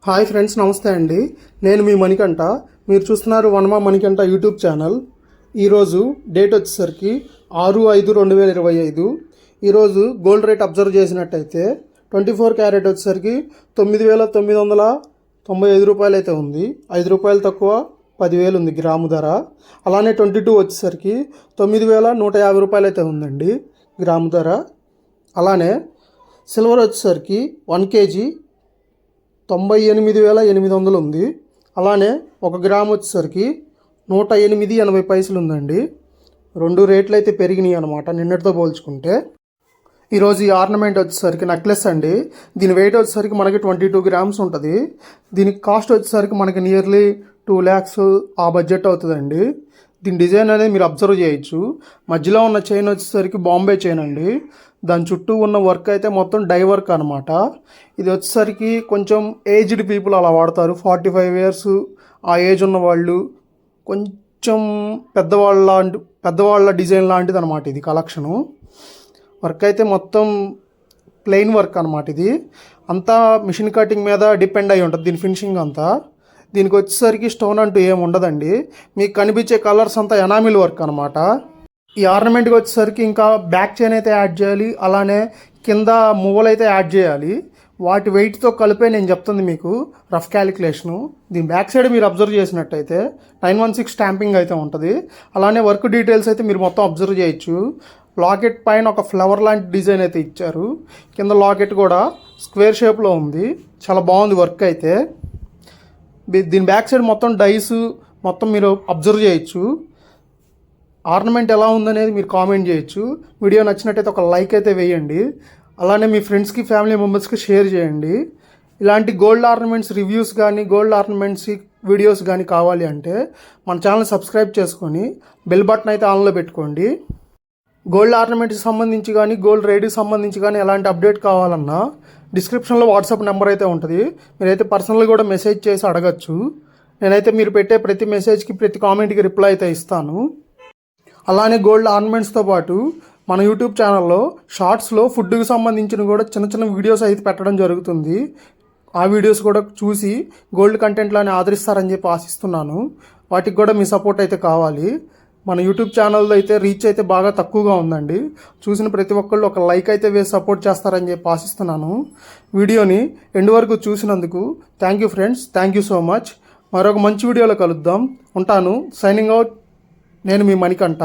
Hi friends, నమస్తే అండి. నేను మీ మణికంఠ. మీరు చూస్తున్నారు వనమా మణికంఠ యూట్యూబ్ ఛానల్. ఈరోజు డేట్ వచ్చేసరికి 6/5/2025. ఈరోజు గోల్డ్ రేట్ అబ్జర్వ్ చేసినట్టయితే 24 క్యారెట్ వచ్చేసరికి 9,995 రూపాయలు అయితే ఉంది. 5 రూపాయలు తక్కువ 10,000 ఉంది గ్రాము ధర. అలానే 22 వచ్చేసరికి 9,150 రూపాయలు అయితే ఉందండి గ్రాము ధర. అలానే సిల్వర్ వచ్చేసరికి 1 కేజీ 98,800 ఉంది. అలానే 1 గ్రామ్ వచ్చేసరికి 108.80 ఉందండి. రెండు రేట్లు అయితే పెరిగినాయి అనమాట నిన్నటితో పోల్చుకుంటే. ఈరోజు ఈ ఆర్నమెంట్ వచ్చేసరికి నెక్లెస్ అండి. దీని వెయిట్ వచ్చేసరికి మనకి 22 గ్రామ్స్ ఉంటుంది. దీనికి కాస్ట్ వచ్చేసరికి మనకి నియర్లీ 2 lakhs ఆ బడ్జెట్ అవుతుందండి. దీని డిజైన్ అనేది మీరు అబ్జర్వ్ చేయొచ్చు. మధ్యలో ఉన్న చైన్ వచ్చేసరికి బాంబే చైన్ అండి. దాని చుట్టూ ఉన్న వర్క్ అయితే మొత్తం డై వర్క్ అనమాట. ఇది వచ్చేసరికి కొంచెం ఏజ్డ్ పీపుల్ అలా వాడతారు. 45 years ఆ ఏజ్ ఉన్న వాళ్ళు, కొంచెం పెద్దవాళ్ళ డిజైన్ లాంటిది అనమాట ఇది కలెక్షను. వర్క్ అయితే మొత్తం ప్లెయిన్ వర్క్ అనమాట. ఇది అంతా మిషన్ కటింగ్ మీద డిపెండ్ అయి ఉంటుంది దీని ఫినిషింగ్ అంతా. దీనికి వచ్చేసరికి స్టోన్ అంటూ ఏమి ఉండదండి. మీకు కనిపించే కలర్స్ అంతా ఎనామిల్ వర్క్ అనమాట. ఈ ఆర్నమెంట్కి వచ్చేసరికి ఇంకా బ్యాక్ చైన్ అయితే యాడ్ చేయాలి. అలానే కింద మువ్వలు అయితే యాడ్ చేయాలి. వాటి వెయిట్తో కలిపే నేను చెప్తుంది మీకు రఫ్ క్యాలిక్యులేషను. దీని బ్యాక్ సైడ్ మీరు అబ్జర్వ్ చేసినట్టయితే 916 స్టాంపింగ్ అయితే ఉంటుంది. అలానే వర్క్ డీటెయిల్స్ అయితే మీరు మొత్తం అబ్జర్వ్ చేయొచ్చు. లాకెట్ పైన ఒక ఫ్లవర్ లాంటి డిజైన్ అయితే ఇచ్చారు. కింద లాకెట్ కూడా స్క్వేర్ షేప్లో ఉంది. చాలా బాగుంది వర్క్ అయితే. దీని బ్యాక్ సైడ్ మొత్తం డైస్ మొత్తం మీరు అబ్జర్వ్ చేయొచ్చు. ఆర్నమెంట్ ఎలా ఉందనేది మీరు కామెంట్ చేయొచ్చు. వీడియో నచ్చినట్టయితే ఒక లైక్ అయితే వేయండి. అలానే మీ ఫ్రెండ్స్కి, ఫ్యామిలీ మెంబర్స్కి షేర్ చేయండి. ఇలాంటి గోల్డ్ ఆర్నమెంట్స్ రివ్యూస్ కానీ, గోల్డ్ ఆర్నమెంట్స్ వీడియోస్ కానీ కావాలి అంటే మన ఛానల్ సబ్స్క్రైబ్ చేసుకొని బెల్ బటన్ అయితే ఆన్లో పెట్టుకోండి. గోల్డ్ ఆర్నమెంట్స్కి సంబంధించి కానీ, గోల్డ్ రేట్కి సంబంధించి కానీ ఎలాంటి అప్డేట్ కావాలన్నా డిస్క్రిప్షన్లో వాట్సాప్ నెంబర్ అయితే ఉంటుంది. మీరైతే పర్సనల్గా కూడా మెసేజ్ చేసి అడగచ్చు. నేనైతే మీరు పెట్టే ప్రతి మెసేజ్కి, ప్రతి కామెంట్కి రిప్లై అయితే ఇస్తాను. అలానే గోల్డ్ ఆర్నమెంట్స్తో పాటు మన యూట్యూబ్ ఛానల్లో షార్ట్స్లో ఫుడ్కి సంబంధించిన కూడా చిన్న చిన్న వీడియోస్ అయితే పెట్టడం జరుగుతుంది. ఆ వీడియోస్ కూడా చూసి గోల్డ్ కంటెంట్లోనే ఆదరిస్తారని చెప్పి ఆశిస్తున్నాను. వాటికి కూడా మీ సపోర్ట్ అయితే కావాలి. మన యూట్యూబ్ ఛానల్లో అయితే రీచ్ అయితే బాగా తక్కువగా ఉందండి. చూసిన ప్రతి ఒక్కళ్ళు ఒక లైక్ అయితే వేసి సపోర్ట్ చేస్తారని చెప్పి ఆశిస్తున్నాను. వీడియోని ఎండ్ వరకు చూసినందుకు thank you friends. Thank you so much. మరొక మంచి వీడియోలో కలుద్దాం. ఉంటాను. Signing out. నేను మీ మణికంఠ.